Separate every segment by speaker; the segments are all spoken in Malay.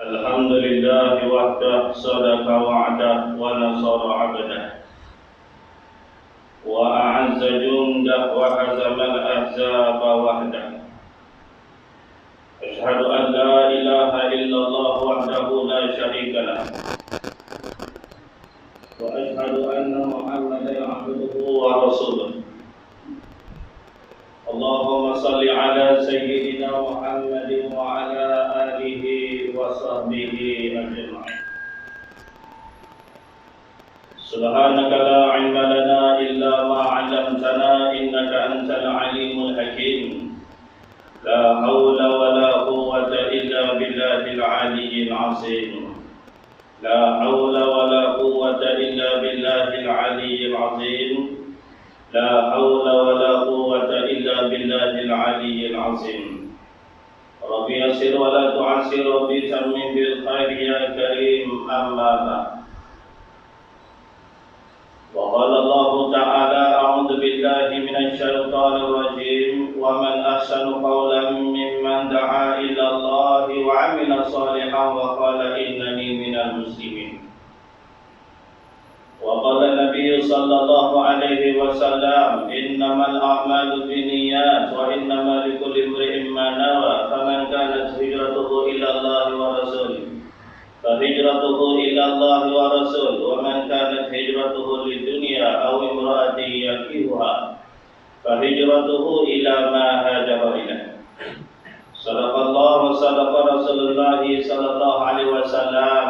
Speaker 1: الحمد لله وحده صدق وعده ونصر عبده وأعز جنده وهزم الأحزاب وحده. أشهد أن لا إله إلا الله وحده لا شريك له وأشهد أن محمدا عبده ورسوله. اللهم صل على سيدنا محمد وعلى آله وصحبه أجمعين. سبحانك لا علم لنا إلا ما علمتنا إنك أنت العليم الحكيم. لا حول ولا قوة إلا بالله العلي العظيم. لا حول ولا قوة إلا بالله العلي العظيم. لا حول ولا قوة إلا بالله العلي العظيم. ربي يسر ولا تعسر، ربي تمم بالخير يا كريم. أما بعد، وقال الله تعالى: أعوذ بالله من الشيطان الرجيم. ومن أحسن قولا ممن دعا إلى الله وعمل صالحا وقال إنني من المسلمين. وقال النبي صلى الله عليه وسلم: إنما الأعمال بالنيات وإنما لكل امرئ ما نوى. فمن كانت هجرته إلى الله ورسوله فهجرته إلى الله ورسوله، ومن كانت هجرته للدنيا أو امرأة ينكحها فهجرته إلى ما هاجر إليه. صدق الله وصدق رسول الله صلى الله عليه وسلم.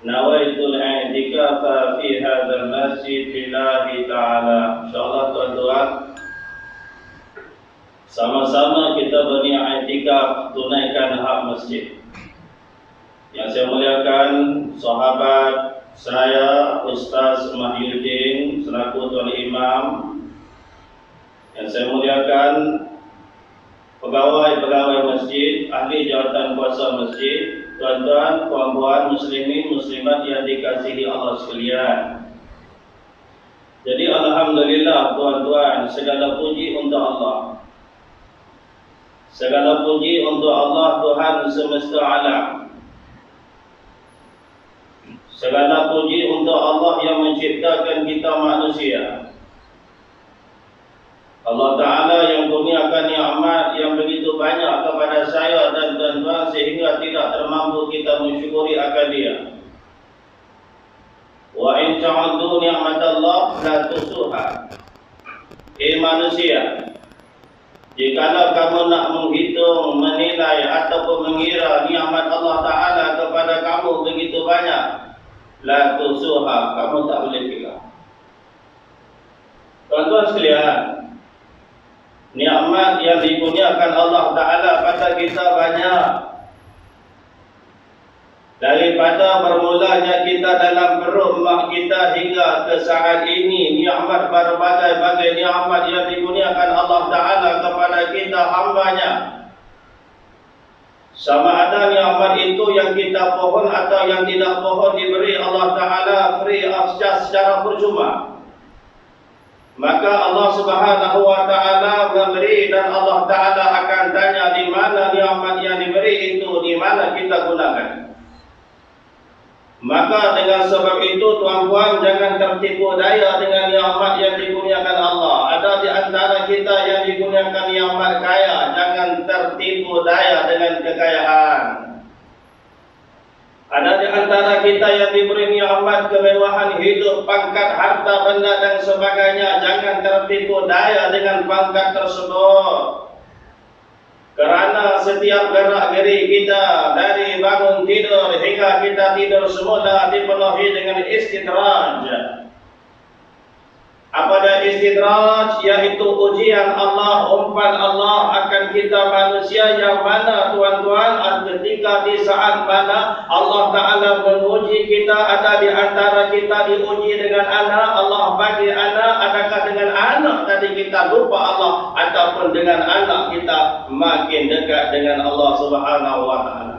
Speaker 1: Nawaitul i'tikafa fi hadzal masjid lillahi ta'ala. Insyaallah tuan-tuan, sama-sama kita berni'tikaf tunaikan hak masjid. Yang saya muliakan sahabat saya Ustaz Mahyuddin selaku tuan imam. Yang saya muliakan pegawai-pegawai masjid, ahli jawatan kuasa masjid, tuan-tuan, puan-puan, muslimin, muslimat yang dikasihi Allah sekalian. Jadi alhamdulillah tuan-tuan, segala puji untuk Allah. Segala puji untuk Allah Tuhan semesta alam. Segala puji untuk Allah yang menciptakan kita manusia. Allah Ta'ala yang kurniakan nikmat yang begitu banyak kepada saya dan tuan-tuan sehingga tidak termampu kita mensyukuri akan dia. Wa in ta'uddu ni'matallah la tuhsuha. Manusia, jikalau kamu nak menghitung, menilai ataupun mengira nikmat Allah Ta'ala kepada kamu begitu banyak, la tuhsuha, kamu tak boleh kira. Tuan-tuan sekalian, nikmat yang dikurniakan Allah Ta'ala pada kita banyak. Daripada bermulanya kita dalam perut mak kita hingga ke saat ini, nikmat berbagai-bagai nikmat yang dikurniakan Allah Ta'ala kepada kita hambanya. Sama ada nikmat itu yang kita pohon atau yang tidak pohon diberi Allah Ta'ala free of charge secara percuma. Maka Allah Subhanahu wa Ta'ala memberi dan Allah Ta'ala akan tanya di mana nikmat yang diberi itu, di mana kita gunakan. Maka dengan sebab itu tuan-tuan, jangan tertipu daya dengan nikmat yang dikurniakan Allah. Ada di antara kita yang dikurniakan nikmat kaya, jangan tertipu daya dengan kekayaan. Ada di antara kita yang diberi nikmat kemewahan hidup, pangkat, harta, benda dan sebagainya, jangan tertipu daya dengan pangkat tersebut. Kerana setiap gerak-geri kita dari bangun tidur hingga kita tidur semula dipenuhi dengan istidraj. Apa istidraj? Yaitu ujian Allah, umpan Allah akan kita manusia yang mana tuan-tuan, ketika di saat mana Allah Ta'ala menguji kita, ada di antara kita diuji dengan anak, Allah bagi anak, adakah dengan anak tadi kita lupa Allah, ataupun dengan anak kita makin dekat dengan Allah Subhanahu wa Ta'ala.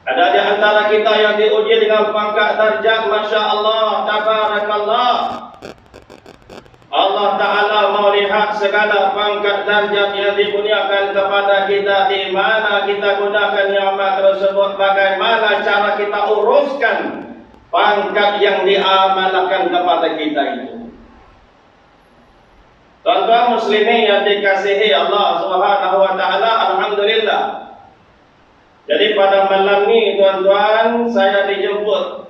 Speaker 1: Ada di antara kita yang diuji dengan pangkat darjat, Masya Allah, Tabarakallah. Allah Allah Ta'ala mau lihat segala pangkat darjat yang dikurniakan kepada kita, di mana kita gunakan nikmat tersebut, bagaimana cara kita uruskan pangkat yang diamalkan kepada kita itu. Tuan-tuan muslimin yang dikasihi Allah Subhanahu wa Ta'ala, alhamdulillah. Jadi pada malam ni tuan-tuan, saya dijemput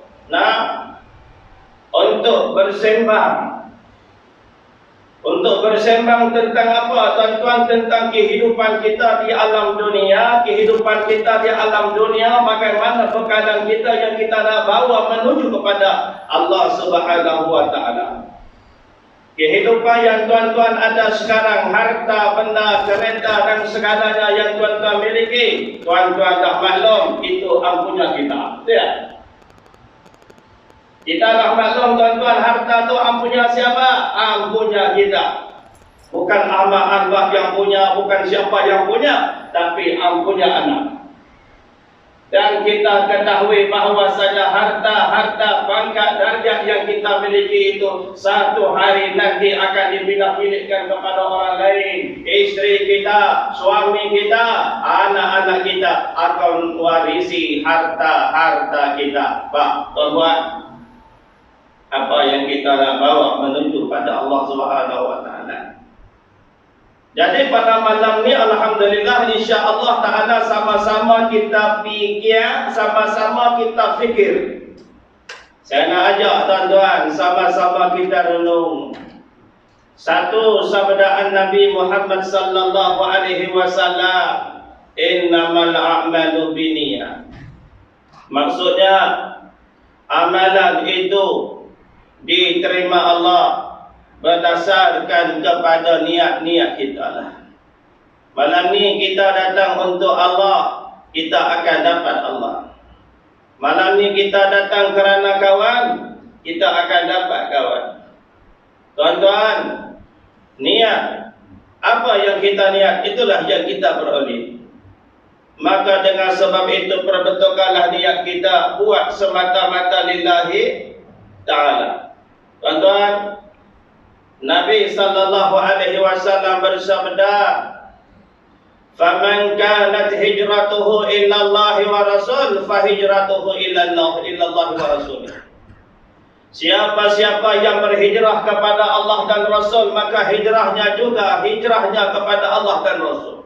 Speaker 1: untuk bersembang. Untuk bersembang tentang apa tuan-tuan? Tentang kehidupan kita di alam dunia. Kehidupan kita di alam dunia, bagaimana bekal kita yang kita nak bawa menuju kepada Allah Subhanahu wa Ta'ala. Kehidupan yang tuan-tuan ada sekarang, harta, benda, kereta dan segalanya yang tuan-tuan miliki, tuan-tuan dah maklum itu ampunya kita. Ya. Kita dah maklum tuan-tuan, harta tu ampunya siapa? Ampunya kita. Bukan Ahmad Arbah yang punya, bukan siapa yang punya, tapi ampunya anak. Dan kita ketahui bahawasanya harta, pangkat, darjat yang kita miliki itu satu hari nanti akan dipindah-pilihkan kepada orang lain. Isteri kita, suami kita, anak-anak kita akan warisi harta kita. Pak, tuan-tuan, apa yang kita nak bawa menuju pada Allah Subhanahu wa Ta'ala. Jadi pada malam ni alhamdulillah insya-Allah Ta'ala sama-sama kita fikir, sama-sama kita fikir. Saya nak ajak tuan-tuan sama-sama kita renung. Satu sabdaan Nabi Muhammad sallallahu alaihi wasallam, innamal a'malu binniyat. Maksudnya amalan itu diterima Allah berdasarkan kepada niat-niat kita lah. Malam ni kita datang untuk Allah, kita akan dapat Allah. Malam ni kita datang kerana kawan, kita akan dapat kawan. Tuan-tuan, niat, apa yang kita niat, itulah yang kita beroleh. Maka dengan sebab itu perbetulkanlah niat kita, buat semata-mata lillahi ta'ala. Tuan-tuan, Nabi sallallahu alaihi wasallam bersabda, "Faman kanat hijratuhu illa Allah wa rasul, fa hijratuhu illa Allah wa rasul." Siapa-siapa yang berhijrah kepada Allah dan Rasul, maka hijrahnya juga hijrahnya kepada Allah dan Rasul.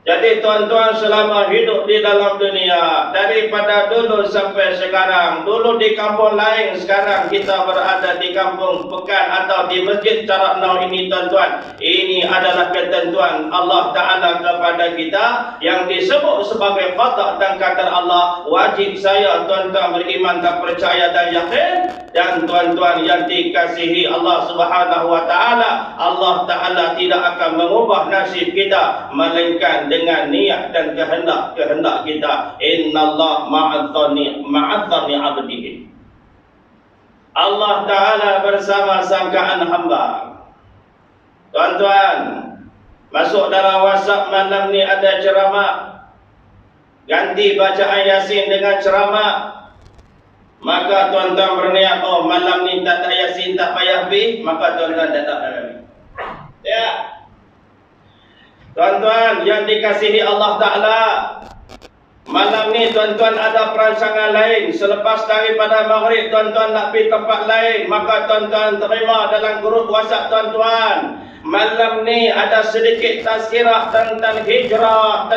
Speaker 1: Jadi tuan-tuan, selama hidup di dalam dunia, daripada dulu sampai sekarang, dulu di kampung lain, sekarang kita berada di kampung Pekan atau di Masjid Caraknau ini tuan-tuan. Ini adalah ketentuan Allah Ta'ala kepada kita yang disebut sebagai qada dan qadar Allah. Wajib saya tuan-tuan beriman dan percaya dan yakin. Dan tuan-tuan yang dikasihi Allah Subhanahu wa Ta'ala, Allah Ta'ala tidak akan mengubah nasib kita melainkan dengan niat dan kehendak kita. Innallaha ma'adh-dhanni 'abdihi. Allah Ta'ala bersama sangkaan hamba. Tuan-tuan, masuk dalam WhatsApp malam ni ada ceramah. Ganti bacaan Yasin dengan ceramah. Maka tuan-tuan berniat, oh malam ni tak ada Yasin, tak payah pergi, maka tuan-tuan datang malam ni. Ya. Tuan-tuan yang dikasihi Allah Ta'ala, malam ni tuan-tuan ada perancangan lain. Selepas daripada maghrib tuan-tuan nak pergi tempat lain, maka tuan-tuan terima dalam grup WhatsApp tuan-tuan. Malam ni ada sedikit tazkirah tentang hijrah,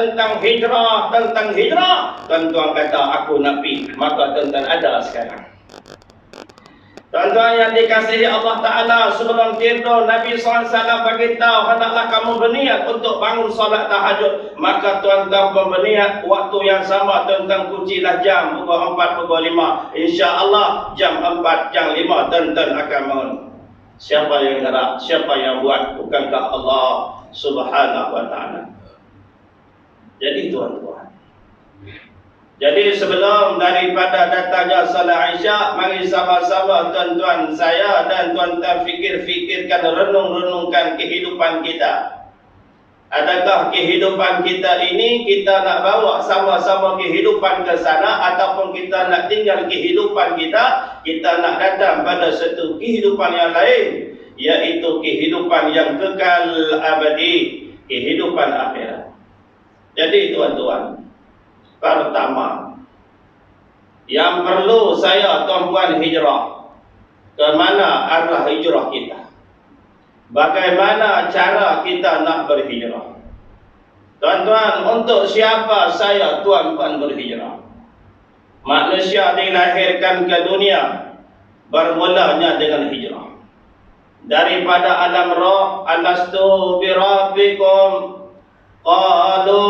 Speaker 1: Tuan-tuan kata aku nak pergi, maka tuan-tuan ada sekarang. Tuan-tuan yang dikasihi Allah Ta'ala, sebelum tidur Nabi SAW beritahu, hendaklah kamu berniat untuk bangun solat tahajud. Maka tuan-tuan pun berniat waktu yang sama, tuan-tuan kuncilah jam pukul 4, pukul 5. InsyaAllah jam 4, jam 5 tuan-tuan akan bangun. Siapa yang gerak, siapa yang buat, bukankah Allah Subhanahu wa Ta'ala. Jadi tuan-tuan, jadi sebelum daripada datangnya salat Isyak, mari sama-sama tuan-tuan saya dan tuan-tuan fikir-fikirkan, renung-renungkan kehidupan kita. Adakah kehidupan kita ini kita nak bawa sama-sama kehidupan ke sana, ataupun kita nak tinggal kehidupan kita nak datang pada satu kehidupan yang lain, yaitu kehidupan yang kekal abadi, kehidupan akhirat. Jadi tuan-tuan, pertama yang perlu saya tuan-tuan hijrah, ke mana arah hijrah kita? Bagaimana cara kita nak berhijrah? Tuan-tuan, untuk siapa saya tuan-tuan berhijrah? Manusia dilahirkan ke dunia bermulanya dengan hijrah. Daripada alam roh, alastu birabbikum, qalu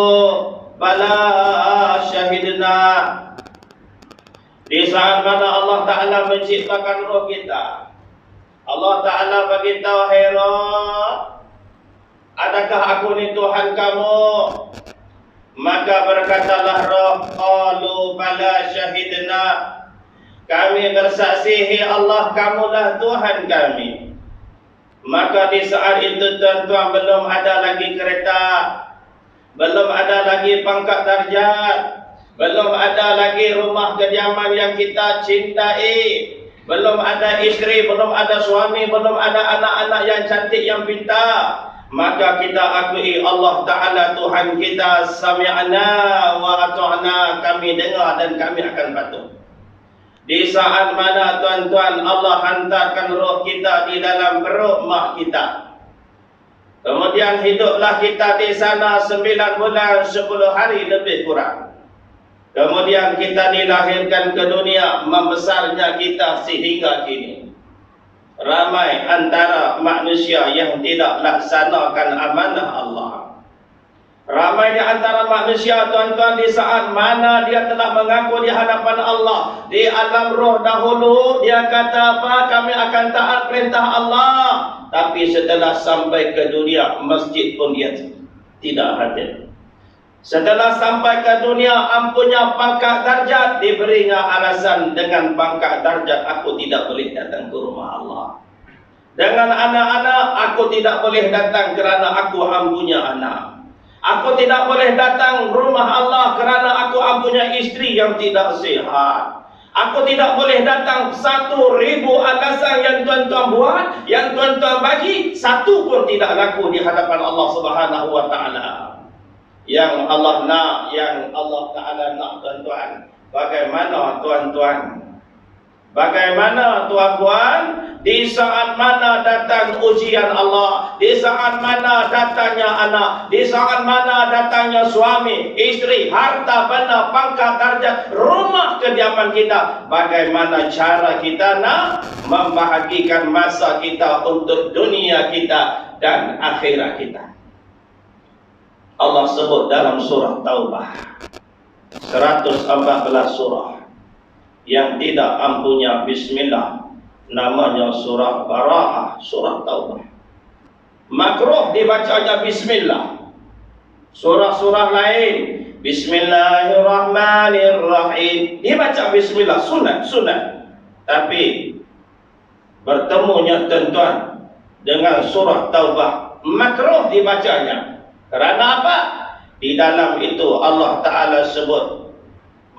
Speaker 1: bala syahidna. Di saat mana Allah Ta'ala menciptakan roh kita, Allah Ta'ala bagi tahu, hai roh, adakah aku ni Tuhan kamu? Maka berkatalah roh, qalu bala syahidna, kami bersaksi, hai Allah, kamulah Tuhan kami. Maka di saat itu tuan-tuan, belum ada lagi kereta, belum ada lagi pangkat darjat, belum ada lagi rumah kediaman yang kita cintai, belum ada isteri, belum ada suami, belum ada anak-anak yang cantik, yang pintar. Maka kita akui Allah Ta'ala Tuhan kita, sami'na wa ata'na, kami dengar dan kami akan patuh. Di saat mana tuan-tuan Allah hantarkan roh kita di dalam perut mak kita, kemudian hiduplah kita di sana 9 bulan 10 hari lebih kurang. Kemudian kita dilahirkan ke dunia, membesarnya kita sehingga kini. Ramai antara manusia yang tidak laksanakan amanah Allah. Ramai di antara manusia tuan-tuan, di saat mana dia telah mengaku di hadapan Allah, di alam roh dahulu dia kata apa? Kami akan taat perintah Allah. Tapi setelah sampai ke dunia, masjid pun dia tidak hadir. Setelah sampai ke dunia, ampunya pangkat darjat, diberinya alasan dengan pangkat darjat, aku tidak boleh datang ke rumah Allah. Dengan anak-anak, aku tidak boleh datang kerana aku ampunya anak. Aku tidak boleh datang rumah Allah kerana aku ampunya isteri yang tidak sihat. Aku tidak boleh datang 1,000 alasan yang tuan-tuan buat, yang tuan-tuan bagi, satu pun tidak laku di hadapan Allah Subhanahu wa Ta'ala. Yang Allah nak, yang Allah Ta'ala nak tuan-tuan. Bagaimana tuan-tuan? Bagaimana tuan-tuan? Di saat mana datang ujian Allah, di saat mana datangnya anak, di saat mana datangnya suami, isteri, harta, benda, pangkat, darjat, rumah kediaman kita, bagaimana cara kita nak membahagikan masa kita untuk dunia kita dan akhirat kita? Allah sebut dalam surah Taubah 114 surah yang tidak ampunya bismillah, namanya surah Bara'ah, surah Taubah. Makruh dibacanya bismillah. Surah-surah lain Bismillahirrahmanirrahim dibaca bismillah, sunat. Tapi bertemunya tuan-tuan dengan surah Taubah, makruh dibacanya. Kerana apa? Di dalam itu Allah Ta'ala sebut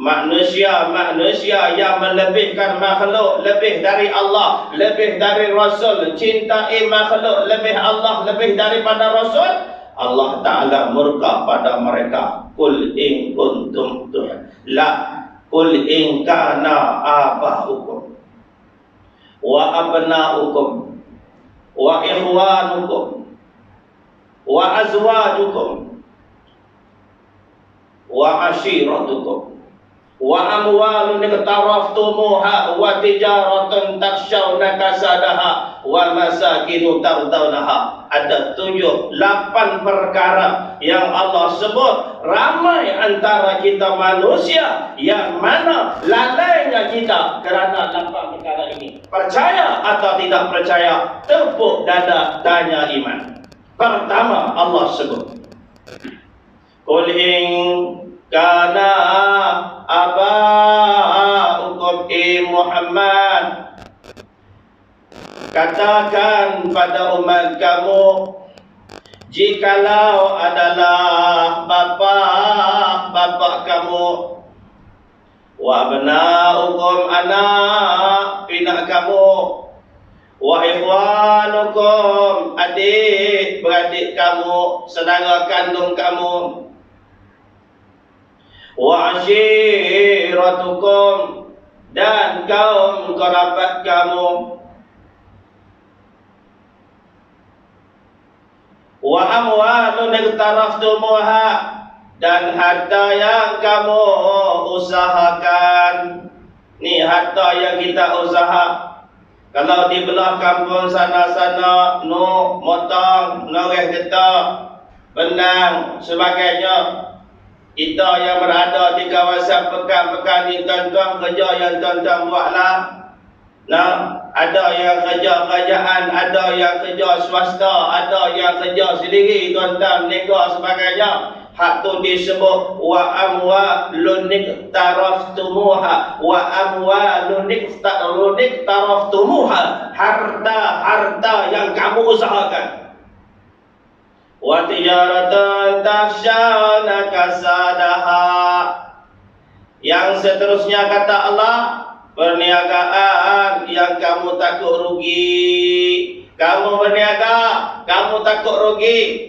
Speaker 1: manusia yang melebihkan makhluk lebih dari Allah, lebih dari Rasul, cintai makhluk lebih Allah, lebih daripada Rasul. Allah Ta'ala murka pada mereka. Qul in kuntum la qul in kana aba'ukum wa abna'ukum wa ikhwanukum wa azwajukum wa ashiratukum wa amwalun iqtaraftumuha wa tijaratun takshawna kasadaha wa masakinu tardawnaha. Ada 7-8 perkara yang Allah sebut. Ramai antara kita manusia yang mana lalainya kita kerana 8 perkara ini. Percaya atau tidak percaya, tepuk dada tanya iman. Pertama Allah sebut, qul in kana aba'ukum Muhammad, katakan pada umat kamu, jikalau adalah bapa kamu, wa abna'ukum, anak pinak kamu, Wa ikhwanukum, adik beradik kamu, saudara kandung kamu. Wa ashiratukum, dan kaum kerabat kamu. Wa amwalun iqtaraftumuha, dan harta yang kamu usahakan. Ni harta yang kita usaha. Kalau di belah kampung sana-sana, no motong, noreh getah, benang, sebagainya. Kita yang berada di kawasan pekan-pekan ni, tuan-tuan, kerja yang tuan-tuan buatlah. Nah, ada yang kerja kerajaan, ada yang kerja swasta, ada yang kerja sendiri, tuan-tuan, niaga sebagainya. Hak tu disebut wa amwalun iqtaraftumuha, wa amwalun iqtaraftumuha, harta yang kamu usahakan. Wa tijaratan takhshawna kasadaha, yang seterusnya kata Allah, perniagaan yang kamu takut rugi. Kamu berniaga, kamu takut rugi.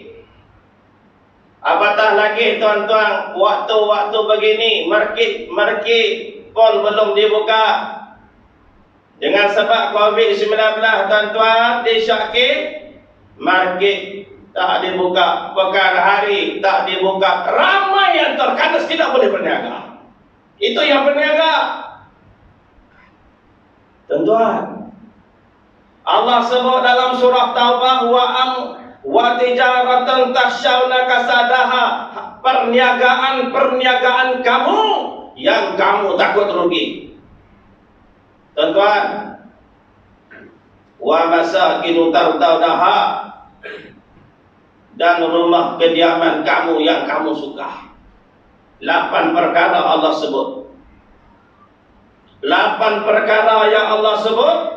Speaker 1: Apatah lagi tuan-tuan, waktu-waktu begini, market pun belum dibuka. Dengan sebab COVID-19, tuan-tuan, di Syakir, market tak dibuka, pekan hari tak dibuka. Ramai yang terkadang tidak boleh berniaga. Itu yang berniaga. Tuan-tuan, Allah sebut dalam surah Taubah, wa tijaratan takhshawna kasadaha, perniagaan kamu yang kamu takut rugi. Tuan-tuan, wa masakinu tardawnaha, dan rumah kediaman kamu yang kamu suka. 8 perkara Allah sebut. 8 perkara yang Allah sebut.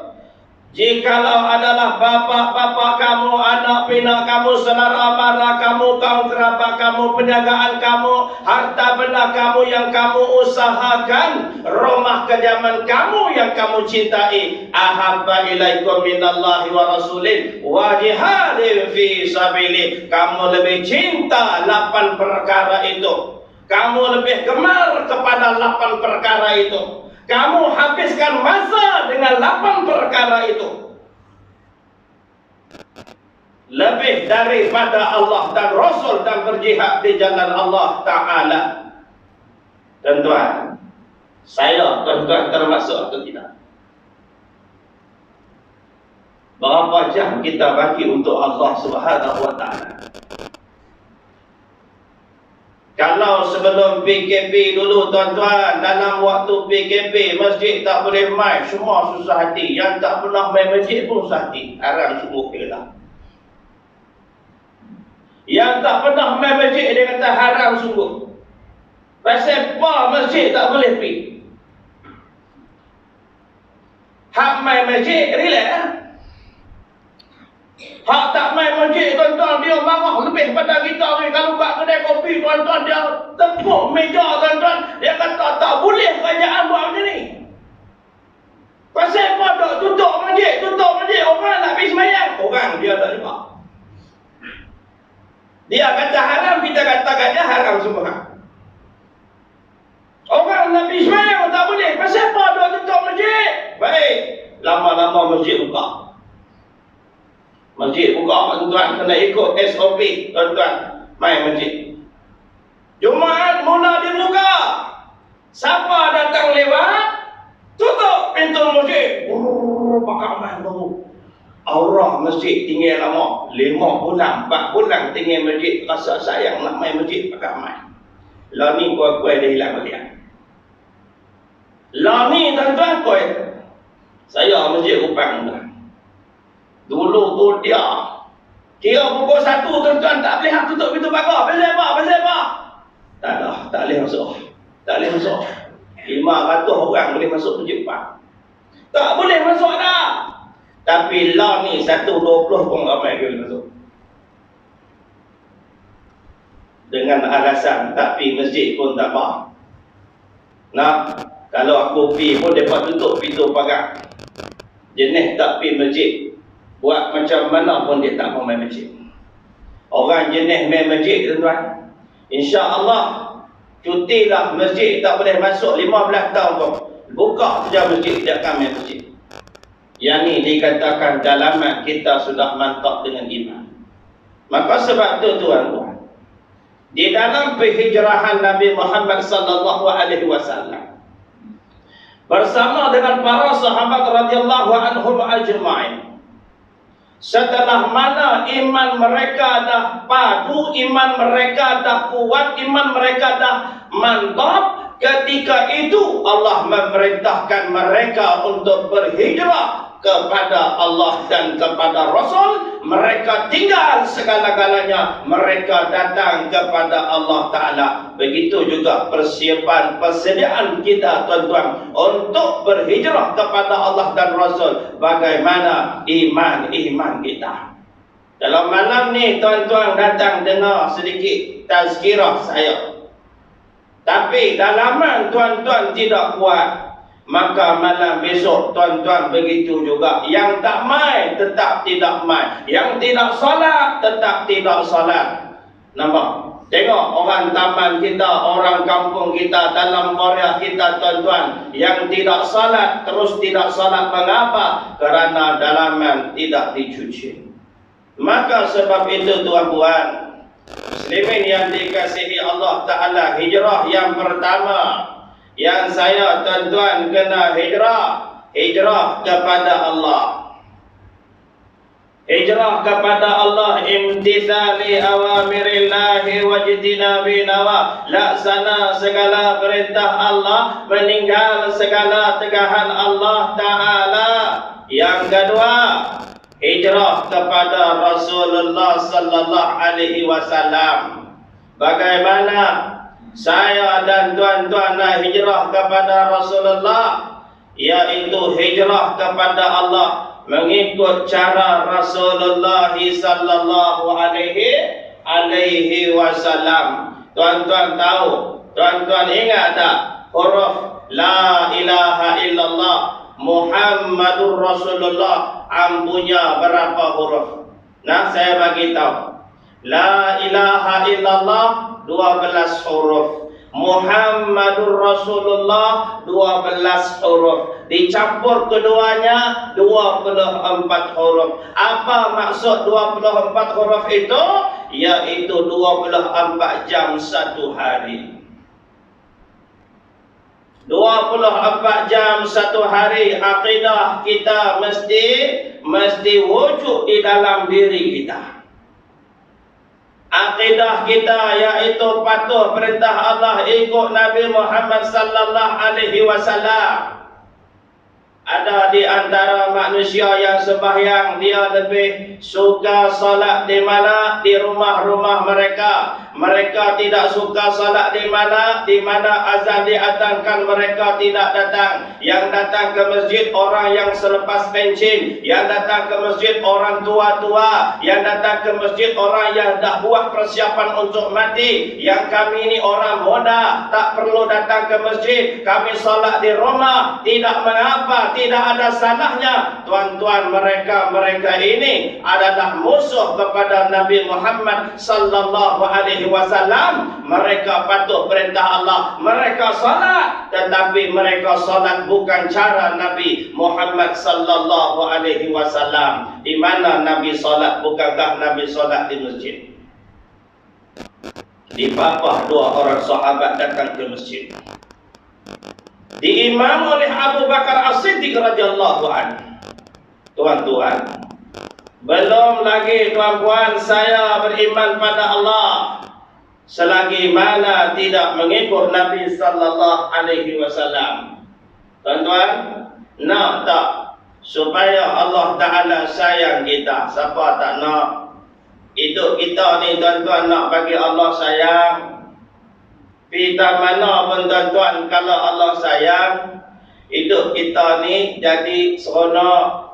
Speaker 1: Jikalau adalah bapa kamu, anak pinak kamu, saudara mara kamu, kaum kerabat kamu, perniagaan kamu, harta benda kamu yang kamu usahakan, rumah kediaman kamu yang kamu cintai, ahabba ilaikum minallahi wa rasulih wa jihadin fi sabilih, kamu lebih cinta 8 perkara itu. Kamu lebih gemar kepada 8 perkara itu. Kamu habiskan masa dengan 8 perkara itu. Lebih daripada Allah dan Rasul dan berjihad di jalan Allah Ta'ala. Tuan-tuan, saya tuan-tuan termasuk atau tidak? Berapa jam kita bagi untuk Allah Subhanahu Wa Ta'ala? Kalau sebelum PKP dulu tuan-tuan, dalam waktu PKP masjid tak boleh main, semua susah hati. Yang tak pernah main masjid pun susah hati. Haram sungguh dia kata. Yang tak pernah main masjid dia kata haram sungguh. Pasal apa masjid tak boleh pergi? Hak main masjid relax. Hak tak main masjid tuan-tuan, dia marah lebih pada kita ni. Kalau kat kedai kopi tuan-tuan, dia tepuk meja tuan-tuan, dia kata tak boleh kerajaan buat macam ni. Pasal apa dok tutup masjid, orang nak pergi sembahyang, orang dia tak juga. Dia kata haram, kita katakan dia haram semua. Orang nak pergi sembahyang tak boleh, pasal apa dok tutup masjid? Baik, lama-lama masjid buka. Masjid buka tuan-tuan, kena ikut SOP tuan-tuan, main masjid. Jumaat mula dibuka. Siapa datang lewat, tutup pintu masjid. Pakai main baru. Aurah masjid tinggal lama. 5 bulan, 4 bulan tinggal masjid. Rasa sayang nak main masjid, pakai main. Lah ni kuat-kuat dia hilang balik. Lah ni tuan-tuan kuat. Saya masjid Kupang tuan. Dulu tu dia kira pukul 1 tuan-tuan tak boleh tutup pintu pagar. Pasal apa? Tak boleh masuk. 500 orang boleh masuk masjid Kupang. Tak boleh masuk dah. Tapi lah ni 120 pun ramai boleh masuk. Dengan alasan tak pergi masjid pun tak apa. Nah, kalau aku pergi pun mereka tutup pintu pagar. Jenis tak pergi masjid. Buat macam mana pun dia tak mau main masjid. Orang jenis main masjid, tuan-tuan, insya-Allah cutilah masjid, tak boleh masuk 15 tahun pun. Buka saja masjid, dia akan main masjid. Yang ni dikatakan dalaman kita sudah mantap dengan iman. Maka sebab tu tuan-tuan, di dalam penghijrahan Nabi Muhammad sallallahu alaihi wasallam bersama dengan para sahabat radhiyallahu anhum ajma'in, setelah mana iman mereka dah padu, iman mereka dah kuat, iman mereka dah mantap, ketika itu Allah memerintahkan mereka untuk berhijrah kepada Allah dan kepada Rasul. Mereka tinggal segala-galanya, mereka datang kepada Allah Ta'ala. Begitu juga persiapan, persediaan kita tuan-tuan untuk berhijrah kepada Allah dan Rasul. Bagaimana iman kita. Dalam malam ni tuan-tuan datang dengar sedikit tazkirah saya, tapi dalaman tuan-tuan tidak kuat, maka malam besok tuan-tuan begitu juga. Yang tak mai tetap tidak mai, yang tidak solat tetap tidak solat. Nampak? Tengok orang taman kita, orang kampung kita, dalam Korea kita tuan-tuan, yang tidak solat terus tidak solat. Mengapa? Kerana dalaman tidak dicuci. Maka sebab itu tuan-tuan muslimin yang dikasihi Allah Ta'ala, hijrah yang pertama yang saya tuan-tuan kena hijrah kepada Allah. Hijrah kepada Allah, imtithali awamirillahi wajtinabi nawa, laksana segala perintah Allah, meninggal segala tegahan Allah Ta'ala. Yang kedua, hijrah kepada Rasulullah sallallahu alaihi wasallam. Bagaimana saya dan tuan-tuan nak hijrah kepada Rasulullah? Iaitu hijrah kepada Allah mengikut cara Rasulullah sallallahu alaihi wasallam. Tuan-tuan tahu, tuan-tuan ingat tak huruf la ilaha illallah Muhammadur Rasulullah ampunya berapa huruf? Nah, saya bagi tahu. La ilaha illallah 12 huruf. Muhammadur Rasulullah 12 huruf. Dicampur keduanya 24 huruf. Apa maksud 24 huruf itu? Yaitu 24 jam satu hari. 24 jam satu hari akidah kita mesti wujud di dalam diri kita. Akidah kita yaitu patuh perintah Allah, ikut Nabi Muhammad sallallahu alaihi wasallam. Ada di antara manusia yang sembahyang, dia lebih suka salat di mana? Di rumah-rumah mereka. Mereka tidak suka salat di mana? Di mana azan diadzankan mereka tidak datang. Yang datang ke masjid orang yang selepas pencing, yang datang ke masjid orang tua-tua, yang datang ke masjid orang yang dah buat persiapan untuk mati. Yang kami ini orang muda, tak perlu datang ke masjid, kami salat di rumah. Tidak mengapa, tidak ada salahnya. Tuan-tuan, mereka ini adalah musuh kepada Nabi Muhammad sallallahu alaihi wasallam. Mereka patuh perintah Allah, mereka salat, tetapi mereka salat bukan cara Nabi Muhammad sallallahu alaihi wasallam. Di mana Nabi salat? Bukankah Nabi salat di masjid? Di Papah 2 orang sahabat datang ke masjid, diimam oleh Abu Bakar As-Siddiq radhiyallahu anhu. Tuan-tuan, belum lagi tuan-puan saya beriman pada Allah selagi mana tidak mengikut Nabi sallallahu alaihi wasallam. Tuan-tuan, nak tak supaya Allah Ta'ala sayang kita? Siapa tak nak? Hidup kita ni tuan-tuan nak bagi Allah sayang. Kita mana pun tuan-tuan, kalau Allah sayang, hidup kita ni jadi seronok.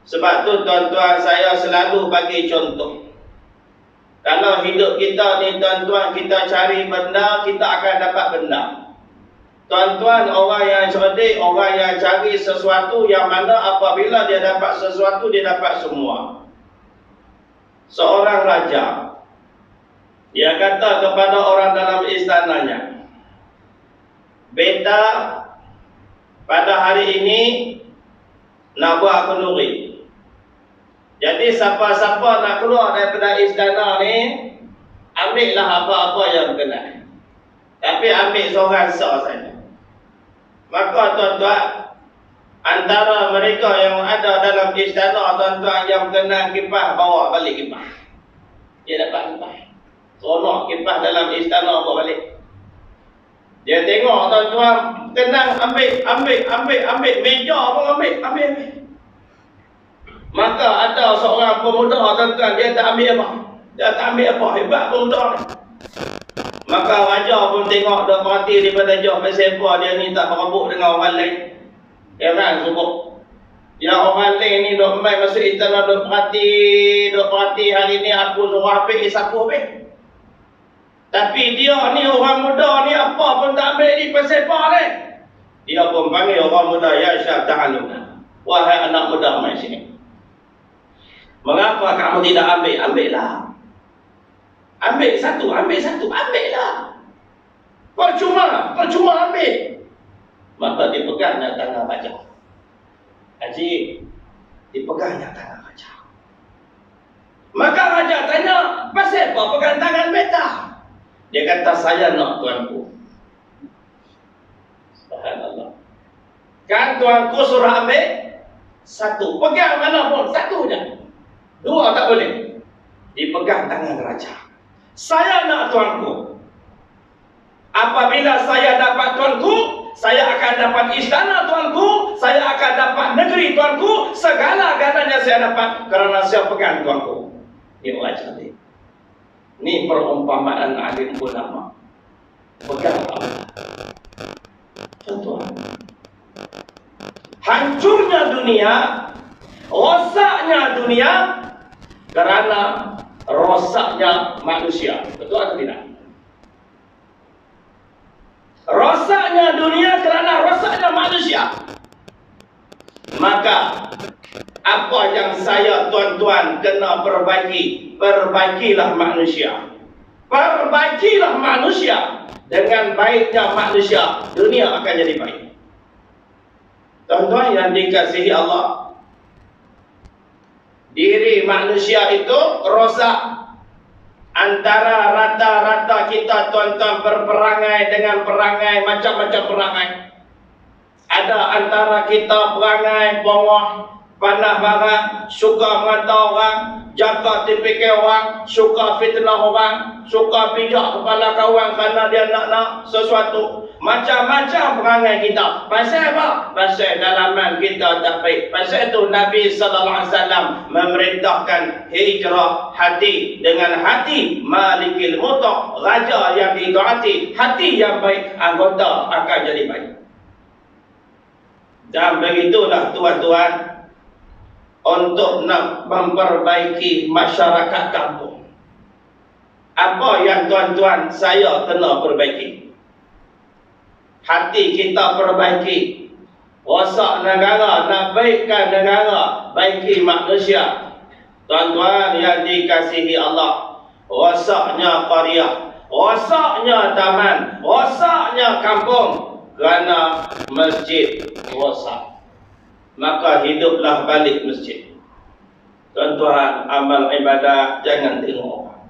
Speaker 1: Sebab tu tuan-tuan, saya selalu bagi contoh. Kalau hidup kita ni tuan-tuan, kita cari benda, kita akan dapat benda. Tuan-tuan, orang yang cerdik, orang yang cari sesuatu yang mana apabila dia dapat sesuatu, dia dapat semua. Seorang raja, dia kata kepada orang dalam istananya, "Beta, pada hari ini nak buat kenduri. Jadi siapa-siapa nak keluar daripada istana ni, ambillah apa-apa yang berkenan. Tapi ambil seorang saja." Maka tuan-tuan, antara mereka yang ada dalam istana, tuan-tuan yang berkenan kipas, bawa balik kipas. Dia dapat kipas. Seronok kipas dalam istana bawa balik. Dia tengok tuan-tuan, kenang ambil. Meja pun ambil. Maka ada seorang pemuda tuan-tuan, dia tak ambil apa. Hebat pemuda ni. Maka raja pun tengok dah perhati daripada jauh pasal apa dia ni tak berebut dengan orang lain. Heran sungguh. Ya, orang lain ni duk main masuk istana duk perhati hari ni aku suruh ambil sapu habis. Tapi dia ni orang muda ni apa pun tak ambil ni pasal apa ni? Dia pun panggil orang muda, "Ya Syekh, ta'aluna. Wahai anak muda, mai sini. Mengapa kamu tidak ambil? Ambillah. Ambil satu, ambillah. Percuma ambil." Maka dipegangnya tangan raja. Haji, dipegangnya tangan raja. Maka raja tanya, "Pasal apa pegang tangan beta?" Dia kata, "Saya nak tuanku." Subhanallah. Kan tuanku suruh ambil satu. Pegang mana pun, satu je. Dua tak boleh. Dipegang tangan raja. "Saya nak tuanku. Apabila saya dapat tuanku, saya akan dapat istana tuanku, saya akan dapat negeri tuanku, segala-galanya saya dapat kerana saya pegang tuanku." Ini orang cantik. Ini perumpamaan alim ulama. Pegang Allah. Tuan-tuan, hancurnya dunia, rosaknya dunia kerana rosaknya manusia. Betul atau tidak? Rosaknya dunia kerana rosaknya manusia. Maka apa yang saya tuan-tuan kena perbaiki, perbaikilah manusia. Perbaikilah manusia. Dengan baiknya manusia, dunia akan jadi baik. Tuan-tuan yang dikasihi Allah, diri manusia itu rosak. Antara rata-rata kita tuan-tuan berperangai dengan perangai macam-macam perangai. Ada antara kita perangai bongah, panah barang, suka mengata orang, jaga tipikal orang, suka fitnah orang, suka pijak kepala kawan kerana dia nak sesuatu. Macam-macam perangai kita. Pasal apa? Pasal dalaman kita tak baik. Pasal itu Nabi SAW memerintahkan hijrah hati dengan hati malikil mutak, raja yang ditaati, hati yang baik, anggota akan jadi baik. Dan begitulah tuan-tuan, untuk nak memperbaiki masyarakat kampung. Apa yang tuan-tuan saya kena perbaiki? Hati kita perbaiki. Rosak negara, nak baikkan negara, baiki manusia. Tuan-tuan yang dikasihi Allah, rosaknya qaryah, rosaknya taman, rosaknya kampung kerana masjid rosak. Maka hiduplah balik masjid. Tuan-tuan, amal ibadah jangan tengok orang.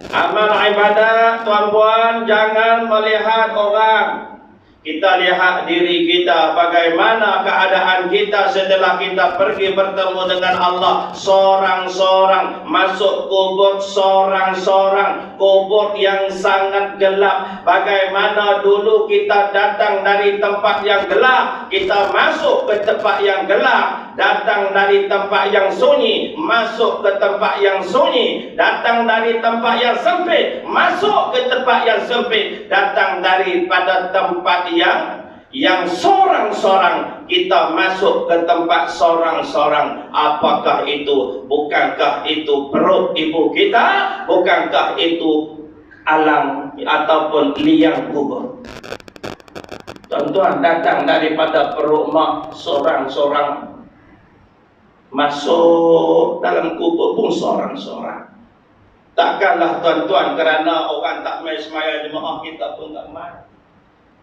Speaker 1: Amal ibadah, tuan-puan, jangan melihat orang. Kita lihat diri kita, bagaimana keadaan kita setelah kita pergi bertemu dengan Allah. Sorang-sorang masuk kubur, sorang-sorang, kubur yang sangat gelap. Bagaimana dulu kita datang dari tempat yang gelap, kita masuk ke tempat yang gelap. Datang dari tempat yang sunyi, masuk ke tempat yang sunyi. Datang dari tempat yang sempit, masuk ke tempat yang sempit. Datang daripada tempat yang sorang-sorang, kita masuk ke tempat sorang-sorang. Apakah itu? Bukankah itu perut ibu kita? Bukankah itu alam ataupun liang kubur? Tuan-tuan datang daripada perut mak, seorang-seorang masuk dalam kubur pun seorang-seorang. Takkanlah tuan-tuan kerana orang tak main sembahyang jemaah kita pun tak main.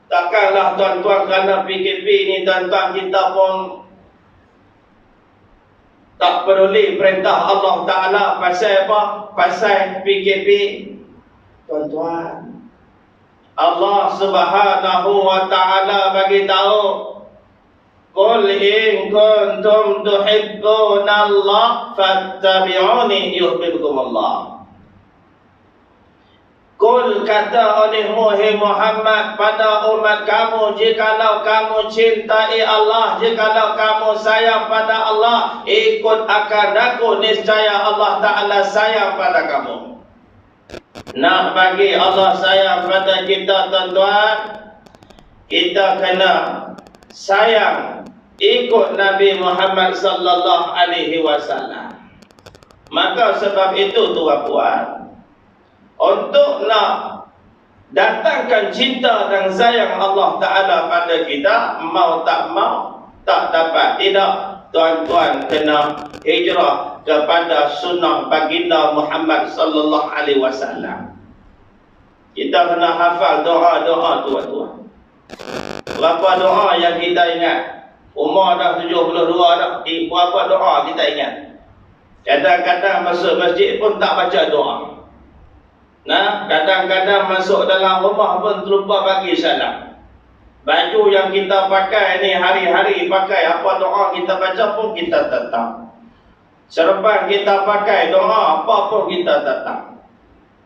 Speaker 1: Takkanlah tuan-tuan kerana PKP ni tuan-tuan kita pun tak peduli perintah Allah Ta'ala pasal apa? Pasal PKP. Tuan-tuan, Allah Subhanahu wa Ta'ala bagi tahu, Qul in kuntum tuhibbuna Allah fattabi'uni yuhibbukumullah. Qul, kata olehmu hai Muhammad pada umat kamu, jikalau kamu cintai Allah, jikalau kamu sayang pada Allah, ikut akan aku, niscaya Allah Ta'ala sayang pada kamu. Nak bagi Allah sayang pada kita tuan-tuan, kita kena sayang ikut Nabi Muhammad sallallahu alaihi wasallam. Maka sebab itu tuan-puan, untuk nak datangkan cinta dan sayang Allah Ta'ala pada kita, mau tak mau tak dapat. Tidak, tuan-tuan kena hijrah kepada sunnah baginda Muhammad sallallahu alaihi wasallam. Kita kena hafal doa-doa tuan-tuan. Berapa doa yang kita ingat? Umur dah 72 dah, berapa doa kita ingat? Kadang-kadang masuk masjid pun tak baca doa. Nah, kadang-kadang masuk dalam rumah pun terlupa bagi salam. Baju yang kita pakai ni hari-hari pakai, apa doa kita baca pun kita tak tahu. Serban kita pakai doa, apa pun kita tak tahu.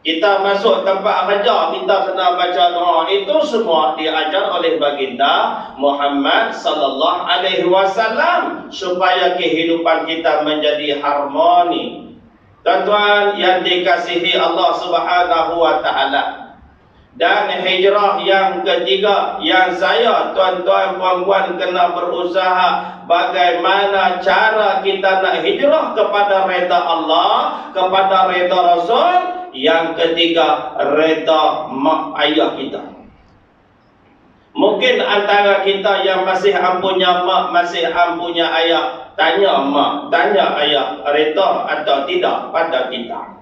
Speaker 1: Kita masuk tempat kerja, kita kena baca doa. Itu semua diajar oleh baginda Muhammad sallallahu alaihi wasallam supaya kehidupan kita menjadi harmoni. Tuan-tuan yang dikasihi Allah Subhanahu wa Ta'ala. Dan hijrah yang ketiga yang saya, tuan-tuan puan-puan kena berusaha bagaimana cara kita nak hijrah kepada redha Allah, kepada redha Rasul. Yang ketiga, redha mak ayah kita. Mungkin antara kita yang masih ampunya mak, masih ampunya ayah, tanya mak, tanya ayah, redha atau tidak pada kita.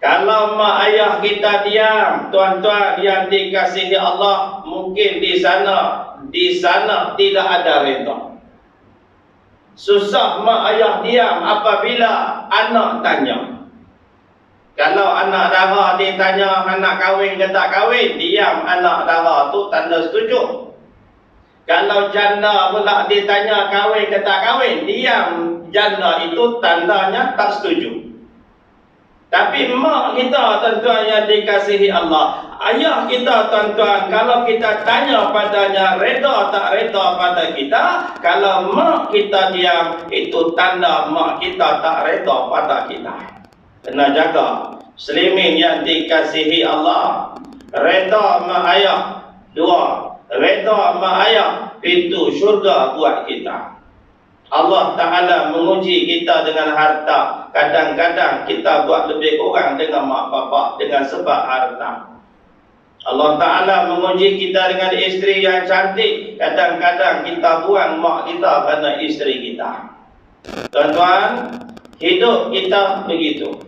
Speaker 1: Kalau mak ayah kita diam, tuan-tuan yang dikasihi Allah, mungkin di sana tidak ada redha. Susah mak ayah diam apabila anak tanya. Kalau anak dara ditanya anak kahwin ke tak kahwin, diam anak dara tu tanda setuju. Kalau janda pula ditanya kahwin ke tak kahwin, diam janda itu tandanya tak setuju. Tapi mak kita tuan-tuan yang dikasihi Allah, ayah kita tuan-tuan, kalau kita tanya padanya redha tak redha pada kita, kalau mak kita diam, itu tanda mak kita tak redha pada kita. Kena jaga. Muslimin yang dikasihi Allah, redha mak ayah. Dua, redha mak ayah, pintu syurga buat kita. Allah Ta'ala menguji kita dengan harta. Kadang-kadang kita buat lebih kurang dengan mak bapak dengan sebab harta. Allah Ta'ala menguji kita dengan isteri yang cantik. Kadang-kadang kita buang mak kita kerana isteri kita. Tuan-tuan, hidup kita begitu.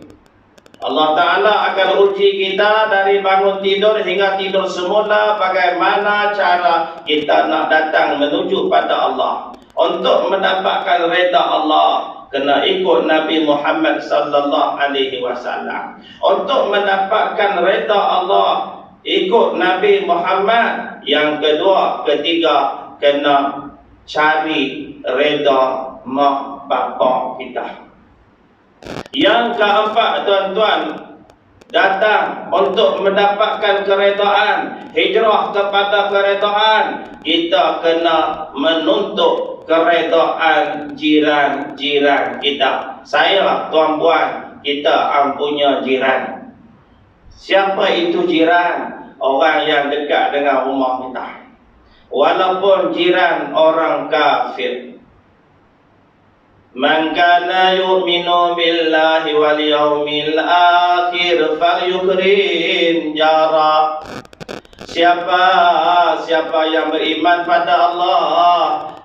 Speaker 1: Allah Ta'ala akan uji kita dari bangun tidur hingga tidur semula, bagaimana cara kita nak datang menuju pada Allah. Untuk mendapatkan redha Allah, kena ikut Nabi Muhammad sallallahu alaihi wasallam. Untuk mendapatkan redha Allah, ikut Nabi Muhammad. Yang kedua, ketiga, kena cari redha mak bapak kita. Yang keempat, tuan-tuan, datang untuk mendapatkan keredaan, hijrah kepada keredaan, kita kena menuntut keredaan jiran-jiran kita. Saya, tuan-puan, kita ampunya jiran. Siapa itu jiran? Orang yang dekat dengan rumah kita. Walaupun jiran orang kafir. Man kana yu'minu billahi wal yawmil akhir falyukrim jara. Siapa yang beriman pada Allah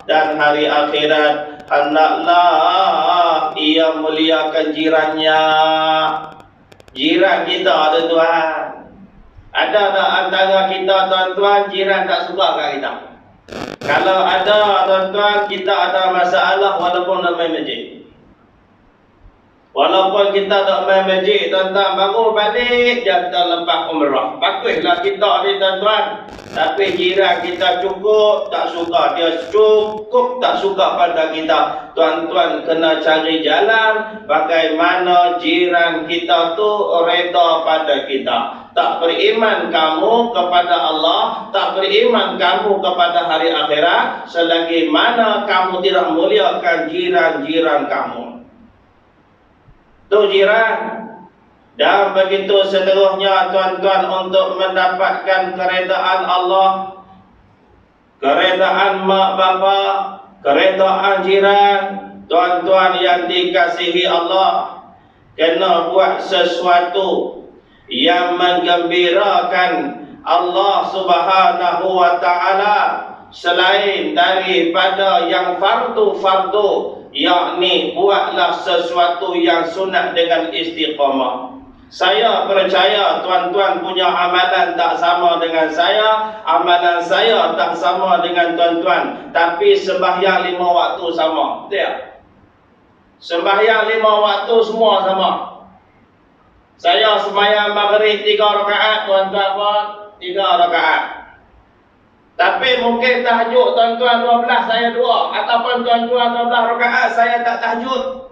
Speaker 1: dan hari akhirat, hendaklah ia muliakan jirannya. Jiran kita, tuan-tuan. Ada tak antara kita, tuan-tuan, jiran tak suka kat kita? Kalau ada, tuan-tuan, kita ada masalah walaupun nak main masjid. Walaupun kita tak main masjid, tuan-tuan, baru balik dia kita lepas umrah. Baguslah kita ni, tuan-tuan. Tapi jiran kita cukup tak suka, dia cukup tak suka pada kita. Tuan-tuan kena cari jalan bagaimana jiran kita tu reda pada kita. Tak beriman kamu kepada Allah, tak beriman kamu kepada hari akhirat, selagi mana kamu tidak muliakan jiran-jiran kamu. Tu jiran. Dan begitu seterusnya, tuan-tuan, untuk mendapatkan keredaan Allah, keredaan mak bapak, keredaan jiran, tuan-tuan yang dikasihi Allah, kena buat sesuatu yang menggembirakan Allah Subhanahu wa taala selain daripada yang fardu-fardu, yakni buatlah sesuatu yang sunat dengan istiqamah. Saya percaya tuan-tuan punya amalan tak sama dengan saya, amalan saya tak sama dengan tuan-tuan, tapi sembahyang 5 waktu sama. Betul tak? Sembahyang 5 waktu semua sama. Saya sembahyang maghrib 3 rakaat, tuan-tuan pun 3 rakaat. Tapi mungkin tahajud tuan-tuan 12, saya 2. Ataupun tuan-tuan 12 rakaat, saya tak tahajud.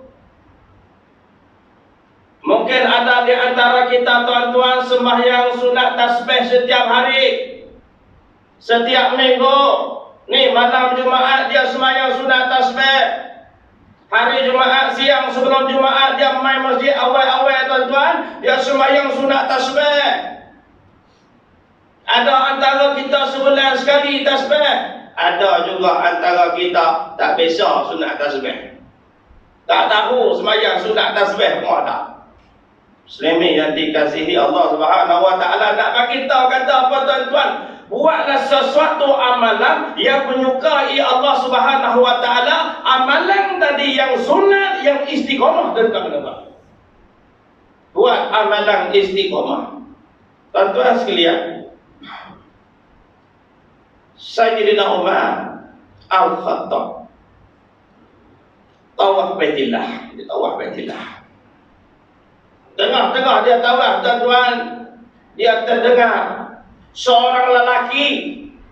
Speaker 1: Mungkin ada di antara kita, tuan-tuan, sembahyang sunat tasbih setiap hari, setiap minggu. Ni malam Jumaat dia sembahyang sunat tasbih. Hari Jumaat siang sebelum Jumaat dia main masjid awal-awal, tuan-tuan, dia sembahyang sunat tasbih. Ada antara kita sebulan sekali tasbih. Ada juga antara kita tak biasa sunat tasbih. Tak tahu sembahyang sunat tasbih pun ada. Muslimin yang dikasihi Allah Subhanahu wa taala, nak bagi tahu kata apa, tuan-tuan? Buatlah sesuatu amalan yang menyukai Allah Subhanahu wa taala, amalan tadi yang sunat, yang istiqamah dan tak benar. Buat amalan istiqamah. Tuan-tuan sekalian, Sayyidina Umar Al-Khattab tawaf Baitillah, dia tawaf Baitillah. Tengah-tengah dia tawaf, tuan-tuan, dia terdengar seorang lelaki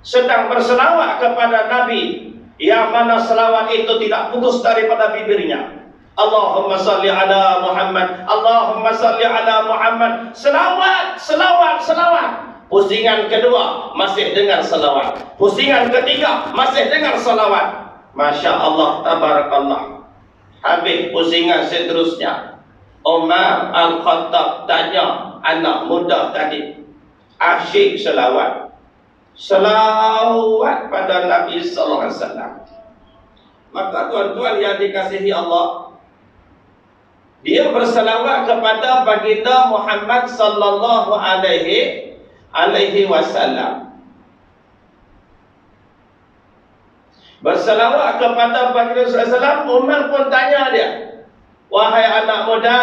Speaker 1: sedang berselawat kepada Nabi, yang mana selawat itu tidak putus daripada bibirnya. Allahumma salli ala Muhammad, Allahumma salli ala Muhammad. Selawat, selawat, selawat. Pusingan kedua masih dengar selawat, pusingan ketiga masih dengar selawat. Masya Allah, tabarakallah. Habis pusingan seterusnya, Umar Al-Khattab tanya anak muda tadi, asyik selawat, selawat pada Nabi sallallahu alaihi wasallam. Maka tuan-tuan yang dikasihi Allah, dia berselawat kepada baginda Muhammad sallallahu alaihi wasallam. Berselawat kepada baginda sallallahu alaihi wasallam. Umar pun tanya dia, wahai anak muda,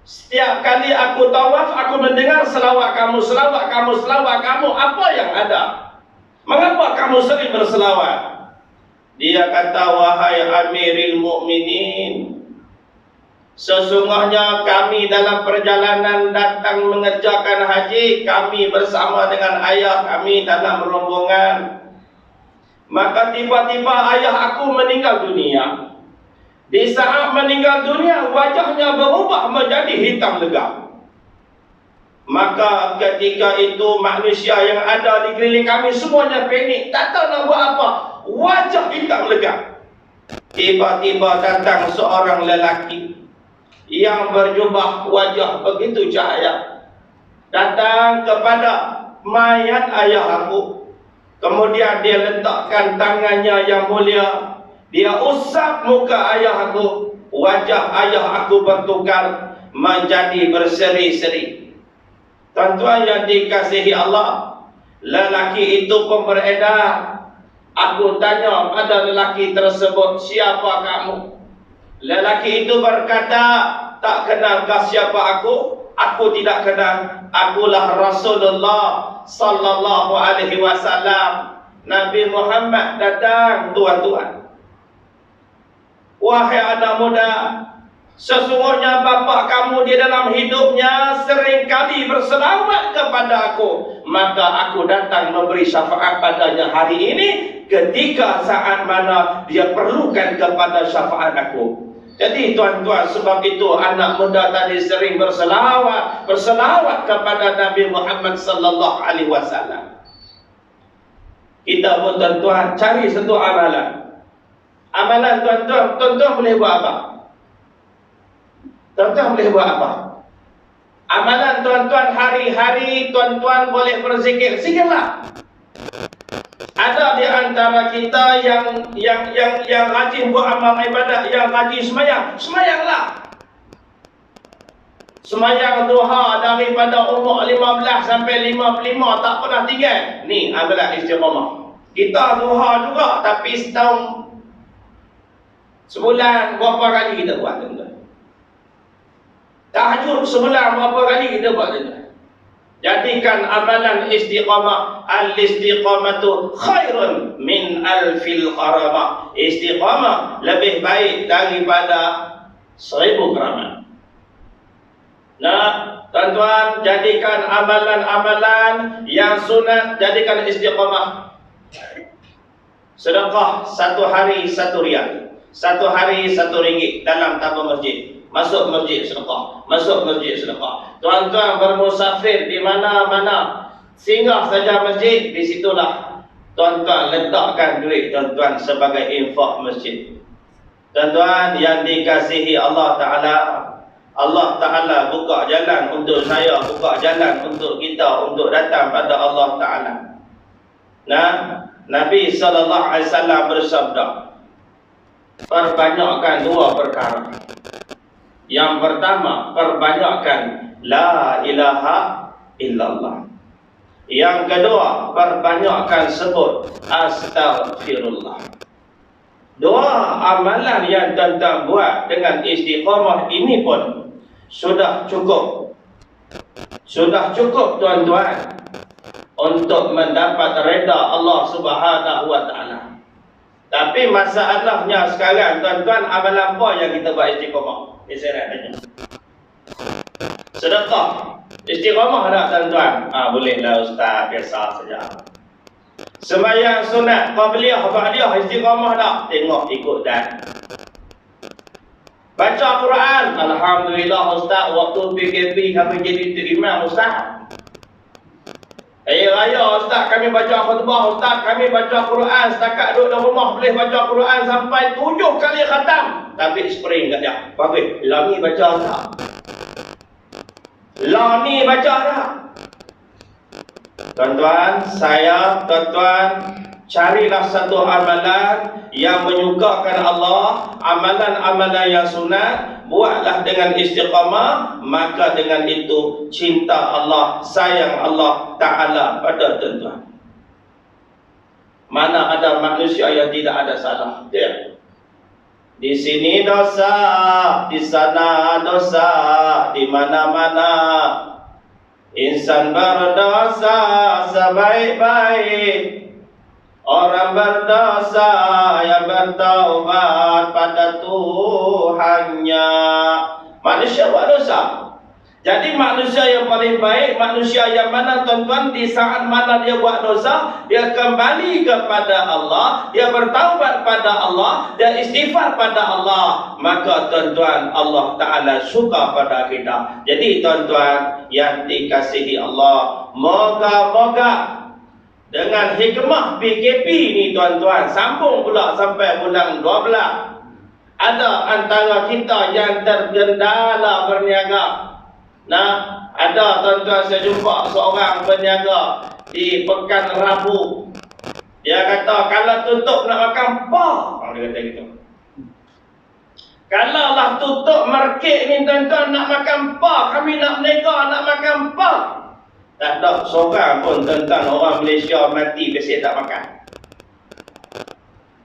Speaker 1: setiap kali aku tawaf, aku mendengar selawat kamu, selawat kamu, selawat kamu. Apa yang ada? Mengapa kamu sering berselawat? Dia kata, wahai Amiril Mukminin, sesungguhnya kami dalam perjalanan datang mengerjakan haji, kami bersama dengan ayah kami dalam rombongan. Maka tiba-tiba ayah aku meninggal dunia. Di saat meninggal dunia, wajahnya berubah menjadi hitam legam. Maka ketika itu manusia yang ada di keliling kami semuanya panik, tak tahu nak buat apa. Wajah hitam legam. Tiba-tiba datang seorang lelaki yang berjubah wajah begitu cahaya, datang kepada mayat ayah aku. Kemudian dia letakkan tangannya yang mulia, dia usap muka ayah aku. Wajah ayah aku bertukar menjadi berseri-seri. Tuan-tuan yang dikasihi Allah,
Speaker 2: Lelaki itu pun beredar. Aku tanya pada lelaki tersebut, siapa kamu? Lelaki itu berkata, tak kenalkah siapa aku? Aku tidak kenal. Akulah Rasulullah sallallahu alaihi wasallam. Nabi Muhammad datang, tuan-tuan. Wahai anak muda, sesungguhnya bapa kamu di dalam hidupnya seringkali berselawat kepada aku. Maka aku datang memberi syafaat padanya hari ini ketika saat mana dia perlukan kepada syafaat aku. Jadi tuan-tuan, sebab itu anak muda tadi sering berselawat kepada Nabi Muhammad sallallahu alaihi wasallam. Kita pun tuan-tuan cari satu amalan. Amalan tuan-tuan boleh buat apa? Tuan-tuan boleh buat apa? Amalan tuan-tuan hari-hari tuan-tuan boleh berzikir, zikirlah. Ada di antara kita yang rajin buat amal ibadat, yang rajin semayanglah. Semayang duha daripada umur 15 sampai 55 tak pernah tinggal. Ni amalan istiqamah. Kita duha juga, tapi setahun, sebulan berapa kali kita buat tuan-tuan? Tahajud sebulan berapa kali kita buat tuan-tuan? Jadikan amalan istiqamah. Al-istiqamatu khairun min alfil qaramah. Istiqamah lebih baik daripada 1000 keramat. Nah, tuan-tuan, jadikan amalan-amalan yang sunat, jadikan istiqamah. Sedekah 1 hari 1 riyal, 1 hari 1 ringgit dalam tabung masjid. Masuk masjid sedekah, masuk masjid sedekah. Tuan-tuan bermusafir di mana-mana, singgah saja masjid, di situlah tuan-tuan letakkan duit tuan-tuan sebagai infak masjid. Tuan-tuan yang dikasihi Allah Ta'ala, Allah Ta'ala buka jalan untuk saya, buka jalan untuk kita untuk datang pada Allah Ta'ala. Nah, Nabi SAW bersabda, perbanyakkan 2 perkara. Yang pertama, perbanyakkan la ilaha illallah. Yang kedua, perbanyakkan sebut astaghfirullah. 2 amalan yang tuan-tuan buat dengan istiqamah ini pun sudah cukup. Sudah cukup tuan-tuan untuk mendapat reda Allah Subhanahu wa taala. Tapi masalahnya sekarang tuan-tuan, amalan apa yang kita buat istiqamah? Saya nak tanya. Sedekah istiqamah tak tuan-tuan? Bolehlah ustaz, biasa saja. Sembahyang sunat, qabliyah, ba'diyah, istiqamah tak? Tengok ikut dan. Baca Quran, alhamdulillah ustaz, waktu PKP kami jadi terima ustaz. Raya ustaz kami baca khutbah, ustaz kami baca Quran, setakat duduk dalam rumah boleh baca Quran sampai 7 kali khatam. Tapi spring kat dia. Bagus, lah ni baca tak? Lah ni baca tak? Tuan-tuan, tuan-tuan, carilah satu amalan yang menyukakan Allah, amalan-amalan yang sunat, buatlah dengan istiqamah, maka dengan itu cinta Allah, sayang Allah Ta'ala pada tuan-tuan. Mana ada manusia yang tidak ada salah? Dia. Di sini dosa, di sana dosa, di mana-mana insan berdosa sebaik-baik orang berdosa yang bertaubat pada Tuhannya. Manusia buat dosa. Jadi manusia yang paling baik, manusia yang mana tuan-tuan, di saat mana dia buat dosa, dia kembali kepada Allah, dia bertaubat pada Allah, dia istighfar pada Allah, maka tuan-tuan, Allah Ta'ala suka pada kita. Jadi tuan-tuan yang dikasihi Allah, moga-moga dengan hikmah PKP ni tuan-tuan, sambung pula sampai bulan 12. Ada antara kita yang tergendala berniaga. Nah, ada tuan-tuan, saya jumpa seorang berniaga di Pekan Rabu. Dia kata, kalau tutup nak makan apa? Dia kata gitu. Kalau lah tutup market ni tuan-tuan, nak makan apa? Kami nak berniaga, nak makan apa? Tak ada seorang pun tuan-tuan orang Malaysia mati kasi tak makan.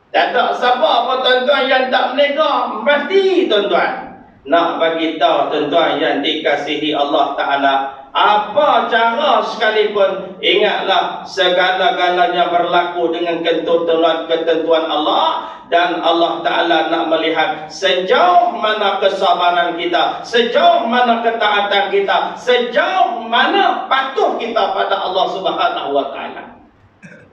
Speaker 2: Tak ada siapa pun tuan-tuan yang tak berniaga mati tuan-tuan. Nak bagi tahu tuan-tuan yang dikasihi Allah Ta'ala, apa cara sekalipun, ingatlah segala-galanya berlaku dengan ketentuan Allah. Dan Allah Ta'ala nak melihat sejauh mana kesabaran kita, sejauh mana ketaatan kita, sejauh mana patuh kita pada Allah Subhanahu Wa Ta'ala.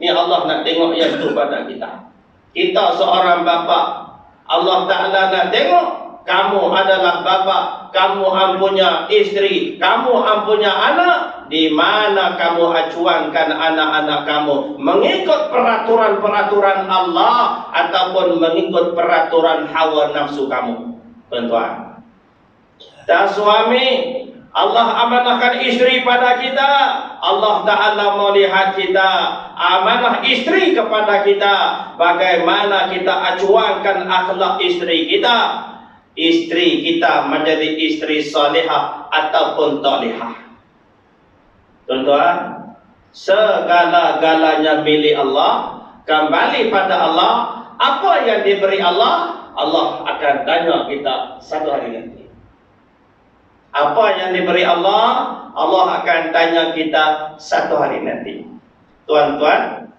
Speaker 2: Ni Allah nak tengok yang tu pada kita. Kita seorang bapa, Allah Ta'ala nak tengok kamu adalah bapa, kamu ampunya isteri, kamu ampunya anak. Di mana kamu acuankan anak-anak kamu mengikut peraturan-peraturan Allah ataupun mengikut peraturan hawa nafsu kamu, tuan-tuan. Dan suami, Allah amanahkan isteri pada kita. Allah Ta'ala melihat kita, amanah isteri kepada kita. Bagaimana kita acuankan akhlak isteri kita. Isteri kita menjadi isteri salihah ataupun talihah. Tuan-tuan, segala-galanya milik Allah, kembali pada Allah. Apa yang diberi Allah, Allah akan tanya kita satu hari nanti. Apa yang diberi Allah, Allah akan tanya kita satu hari nanti. Tuan-tuan,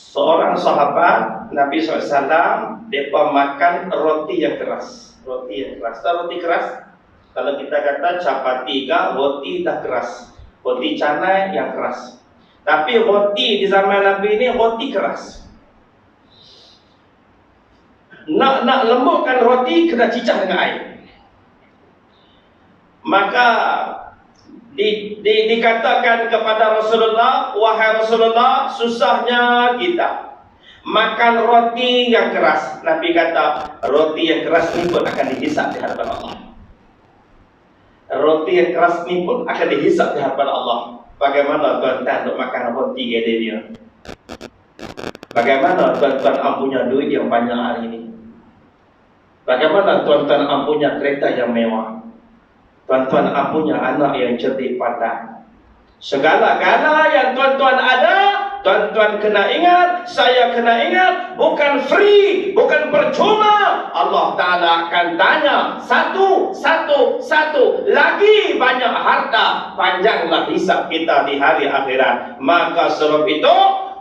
Speaker 2: seorang sahabat Nabi SAW, mereka makan roti yang keras. Roti yang keras. Tahu roti keras? Kalau kita kata capati ke, roti dah keras. Roti canai yang keras. Tapi roti di zaman Nabi ini roti keras. Nak lembutkan roti, kena cicah dengan air. Maka dikatakan kepada Rasulullah, wahai Rasulullah, susahnya kita makan roti yang keras. Nabi kata, roti yang keras ini pun akan dihisap di hadapan Allah. Roti yang keras ini pun akan dihisap di hadapan Allah. Bagaimana tuan-tuan untuk makan roti kayak dia? Bagaimana tuan-tuan ampunya duit yang banyak hari ini? Bagaimana tuan-tuan ampunya kereta yang mewah? Tuan-tuan ampunya anak yang cerdik pandai. Segala-gala yang tuan-tuan ada, tuan-tuan kena ingat, saya kena ingat, bukan free, bukan percuma. Allah Ta'ala akan tanya satu. Lagi banyak harta, panjanglah hisab kita di hari akhirat. Maka sebab itu,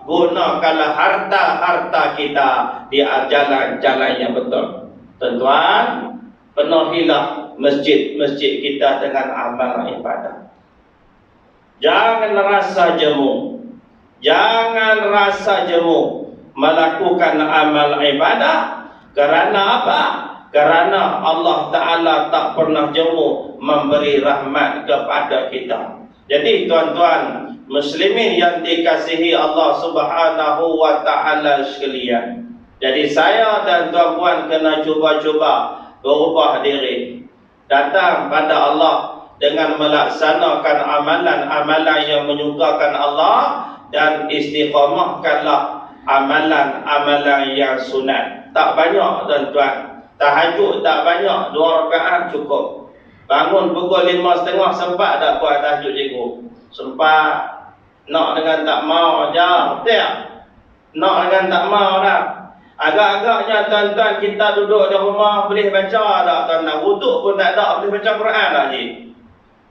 Speaker 2: gunakanlah harta-harta kita di jalan-jalan yang betul. Tuan-tuan, penuhilah masjid-masjid kita dengan amal ibadah. Jangan rasa jemu. Jangan rasa jemu melakukan amal ibadah. Kerana apa? Kerana Allah Ta'ala tak pernah jemu memberi rahmat kepada kita. Jadi tuan-tuan muslimin yang dikasihi Allah Subhanahu Wa Ta'ala sekalian, jadi saya dan tuan-puan kena cuba-cuba berubah diri, datang pada Allah dengan melaksanakan amalan-amalan yang menyukakan Allah, dan istiqamahkanlah amalan-amalan yang sunat. Tak banyak tuan-tuan, tahajud tak banyak, 2 rakaat cukup. Bangun pukul 5.30, sempat tak buat tahajud cikgu? Sempat. Nak dengan tak mau je, betul? Nak dengan tak mau dah. Agak-agaknya tuan-tuan kita duduk di rumah boleh baca tak tuan-tuan? Wuduk pun tak ada, boleh baca Quran tak je?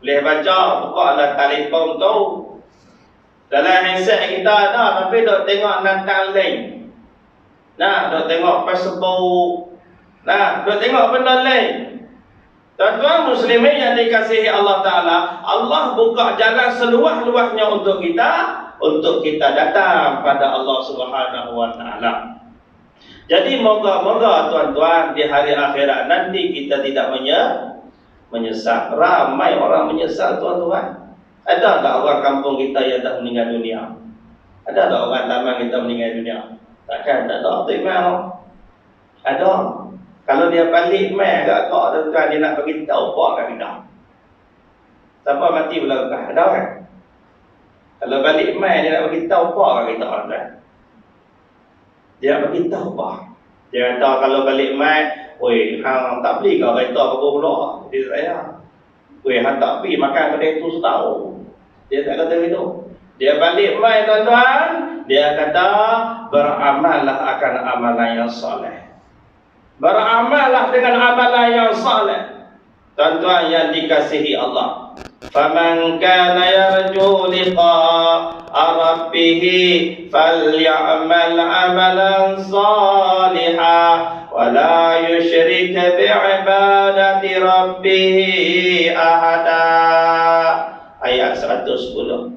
Speaker 2: Boleh baca, bukalah telefon tu. Dalam handset kita ada, tapi duk tengok nantang link. Nah, duk tengok Facebook. Nah, duk tengok benda lain. Tuan-tuan muslimin yang dikasihi Allah Ta'ala, Allah buka jalan seluas-luasnya untuk kita datang pada Allah Subhanahu Wa Ta'ala. Jadi moga-moga tuan-tuan di hari akhirat nanti kita tidak menyesal. Ramai orang menyesal tuan-tuan. Ada tak orang kampung kita yang dah meninggal dunia? Ada tak orang lama kita meninggal dunia? Takkan tak ada. Betul Imam? Ada. Kalau dia balik mai agak tuan-tuan, dia nak bagi tahu apa kat kita. Siapa mati belakang? Ada kan? Kalau balik mai dia nak bagi tahu apa kat kita tuan-tuan. Dia nak bagi tahu apa? Dia kata kalau balik mai, oi, hang tak beli kau kereta apa pula? Dia saya. Weh, hantar pergi makan kedai tu setahun. Dia tak kata begitu. Dia balik mai tuan-tuan, dia kata beramallah akan amalan yang soleh. Beramallah dengan amalan yang soleh. Tuan-tuan yang dikasihi Allah. Faman kana yarju liqa'a rabbih falyamal amalan salihan wa la yusyrik bi'ibadati rabbih ahada. Ayat 110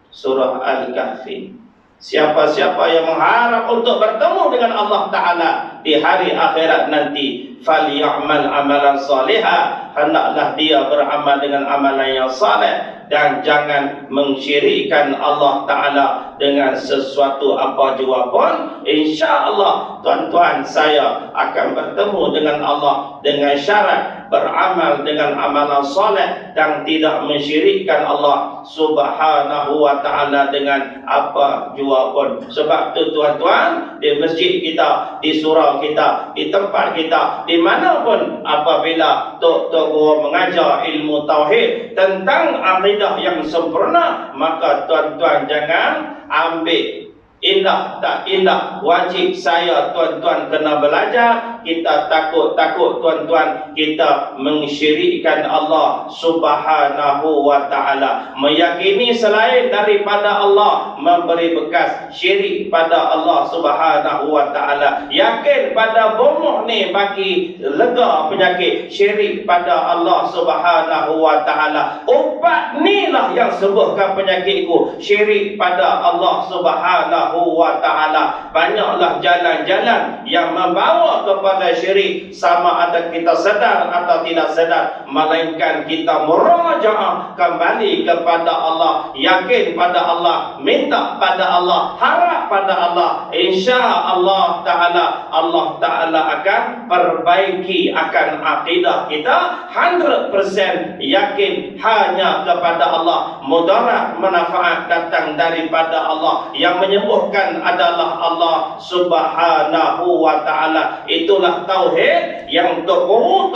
Speaker 2: surah Al-Kahfi. Siapa-siapa yang mengharap untuk bertemu dengan Allah Ta'ala di hari akhirat nanti, falyamal amalan salihah, hendaklah dia beramal dengan amalan yang saleh, dan jangan mensyirikkan Allah Ta'ala dengan sesuatu apa jua pun. InsyaAllah tuan-tuan saya akan bertemu dengan Allah dengan syarat beramal dengan amalan soleh dan tidak mensyirikkan Allah Subhanahu wa Ta'ala dengan apa jua pun. Sebab tu tuan-tuan, di masjid kita, di surau kita, di tempat kita, di mana pun apabila tok-tok guru mengajar ilmu tauhid tentang akidah yang sempurna, maka tuan-tuan jangan ambil indah tak indah, wajib saya tuan-tuan kena belajar. Kita takut tuan-tuan kita mensyirikkan Allah Subhanahu wa Ta'ala, meyakini selain daripada Allah, memberi bekas syirik pada Allah Subhanahu wa Ta'ala. Yakin pada bomoh ni bagi lega penyakit syirik pada Allah Subhanahu wa Ta'ala. Ubat ni lah yang sembuhkan penyakitku, syirik pada Allah Subhanahu wa Ta'ala. Banyaklah jalan-jalan yang membawa kepada syirik, sama ada kita sedar atau tidak sedar, melainkan kita murajaah kembali kepada Allah, yakin pada Allah, minta pada Allah, harap pada Allah. InsyaAllah Ta'ala, Allah Ta'ala akan perbaiki akan akidah kita 100% yakin hanya kepada Allah. Mudarat manfaat datang daripada Allah, yang menyembuhkan adalah Allah Subhanahu wa Ta'ala. Itulah tauhid yang tok guru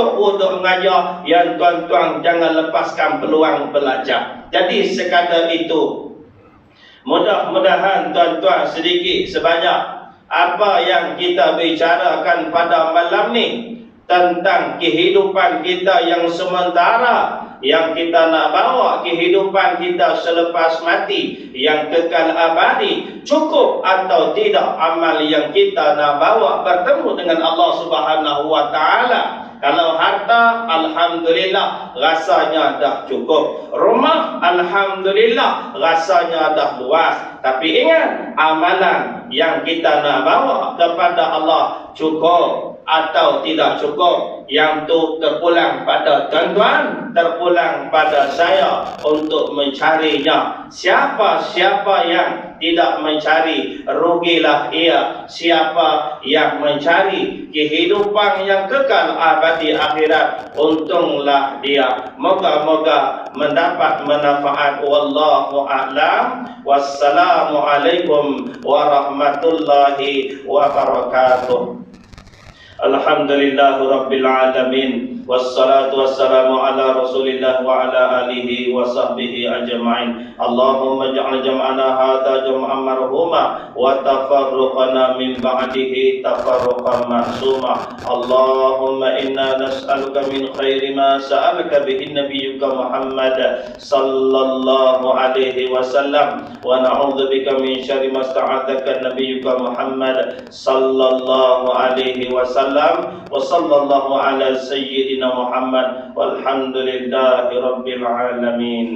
Speaker 2: mengajar, yang tuan-tuan jangan lepaskan peluang belajar. Jadi sekadar itu, mudah-mudahan tuan-tuan sedikit sebanyak apa yang kita bicarakan pada malam ni tentang kehidupan kita yang sementara, yang kita nak bawa kehidupan kita selepas mati yang kekal abadi, cukup atau tidak amal yang kita nak bawa bertemu dengan Allah Subhanahu wa Ta'ala. Kalau harta, alhamdulillah, rasanya dah cukup. Rumah, alhamdulillah, rasanya dah luas. Tapi ingat, amalan yang kita nak bawa kepada Allah cukup atau tidak cukup, yang tu terpulang pada tuan-tuan, terpulang pada saya untuk mencarinya. Siapa-siapa yang tidak mencari, rugilah ia. Siapa yang mencari kehidupan yang kekal abadi akhirat, untunglah dia. Moga-moga mendapat manfaat. Wallahu a'lam. Wassalamualaikum warahmatullahi wabarakatuh. Alhamdulillahi Rabbil Alamin. Wassalatu wassalamu ala Rasulillah wa ala alihi wa sahbihi ajma'in. Allahumma ja'al jam'ana hadha jam'an marhuma wa tafarruqana min ba'dihi tafarruqan ma'suma. Allahumma inna nas'aluka min khairi ma sa'alaka bihi nabiyyuka Muhammad sallallahu alaihi wasallam, wa na'udzubika min syarri ma sta'adzaka nabiyyuka Muhammad sallallahu alaihi wasallam. Wa sallallahu ala sayyidina Muhammad walhamdulillahi rabbil alamin.